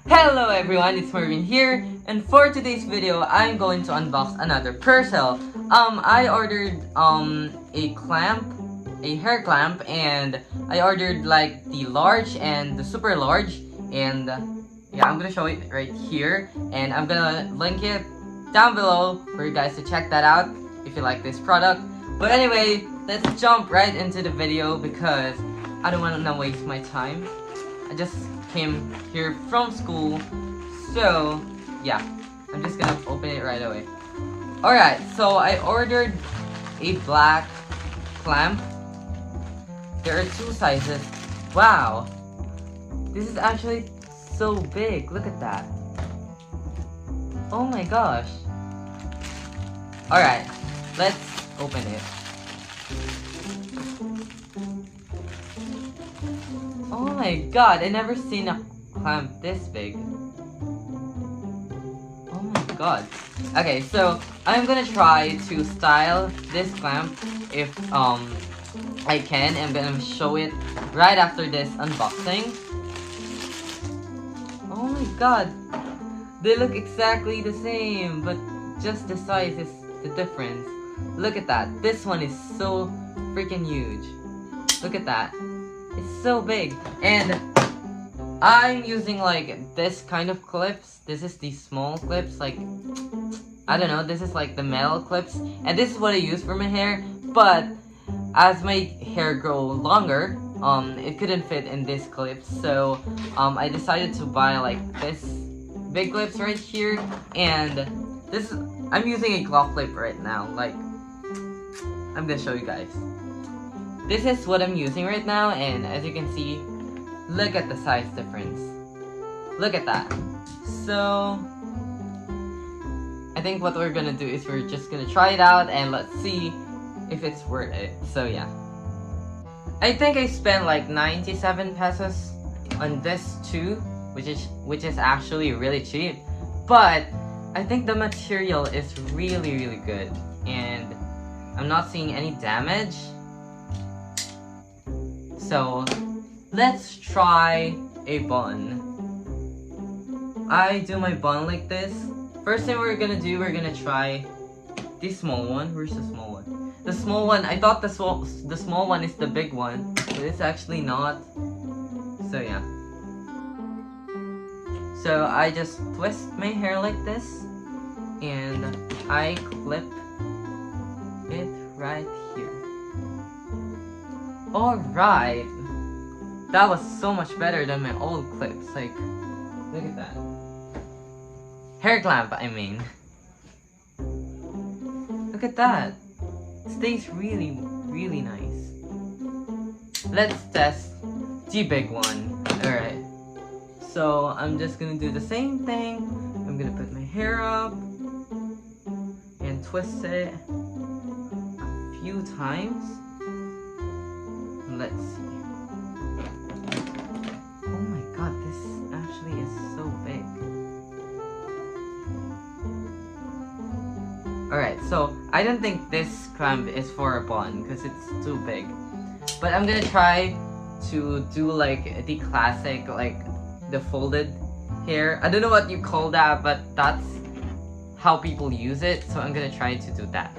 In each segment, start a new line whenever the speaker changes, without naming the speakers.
Hello everyone, it's Marvin here, and for today's video, I'm going to unbox another parcel. I ordered a clamp, a hair clamp, and I ordered like the large and the super large, and yeah, I'm gonna show it right here, and I'm gonna link it down below for you guys to check that out if you like this product. But anyway, let's jump right into the video because I don't want to waste my time. I just came here from school, so yeah, I'm just gonna open it right away. Alright, so I ordered a black clamp. There are two sizes. Wow, this is actually so big. Look at that. Oh my gosh. Alright, let's open it. Oh my god, I never seen a clamp this big. Oh my god. Okay, so I'm gonna try to style this clamp if I can. I'm gonna show it right after this unboxing. Oh my god. They look exactly the same, but just the size is the difference. Look at that. This one is so freaking huge. Look at that. It's so big, and I'm using like this kind of clips. This is the small clips, like I don't know, this is like the metal clips, and this is what I use for my hair. But as my hair grow longer, it couldn't fit in this clips, so I decided to buy like this big clips right here, and this I'm using a claw clip right now. Like I'm gonna show you guys. This is what I'm using right now, and as you can see, look at the size difference. Look at that. So I think what we're gonna do is we're just gonna try it out and let's see if it's worth it. So yeah, I think I spent like 97 pesos on this too, which is actually really cheap. But I think the material is really good, and I'm not seeing any damage. So let's try a bun. I do my bun like this. First thing we're gonna do, we're gonna try the small one. Where's the small one? The small one, I thought the small one is the big one, but it's actually not. So yeah. So I just twist my hair like this, and I clip it right here. Alright, that was so much better than my old clips. Like, look at that. Hair clamp, I mean. Look at that. It stays really nice. Let's test the big one. Alright. So, I'm just gonna do the same thing. I'm gonna put my hair up and twist it a few times. Let's see. Oh my god, this actually is so big. Alright, so I don't think this clamp is for a bun because it's too big. But I'm gonna try to do like the classic, like the folded hair. I don't know what you call that, but that's how people use it. So I'm gonna try to do that.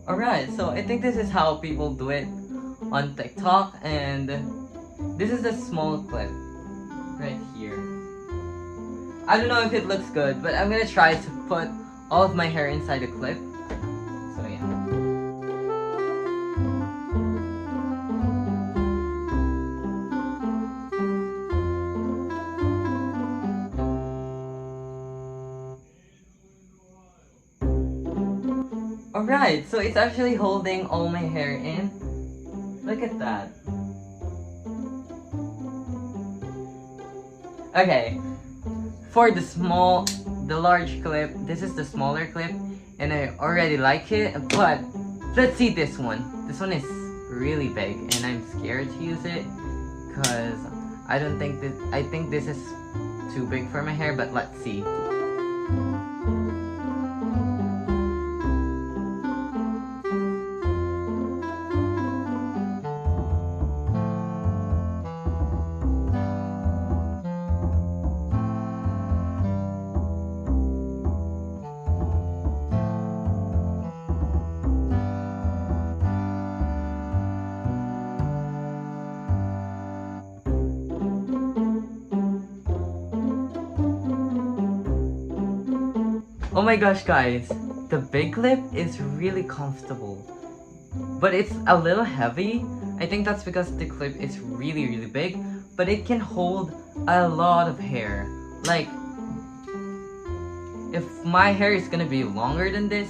Alright, so I think this is how people do it on TikTok, and this is a small clip right here. I don't know if it looks good, but I'm gonna try to put all of my hair inside the clip. So yeah. Alright, so it's actually holding all my hair in. Look at that. Okay, for the large clip, this is the smaller clip, and I already like it, but let's see this one. This one is really big, and I'm scared to use it, because I think this is too big for my hair, but let's see. Oh my gosh, guys, the big clip is really comfortable, but it's a little heavy. I think that's because the clip is really big, but it can hold a lot of hair. Like, if my hair is gonna be longer than this,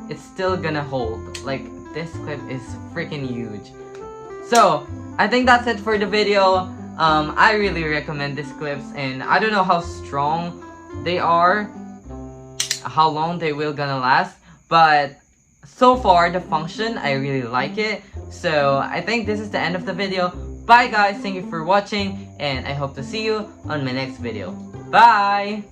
it's still gonna hold. Like, this clip is freaking huge. So, I think that's it for the video. I really recommend these clips, and I don't know how strong they are, how long they will gonna last, but so far the function, I really like it. So I think this is the end of the video. Bye guys, thank you for watching, and I hope to see you on my next video. Bye!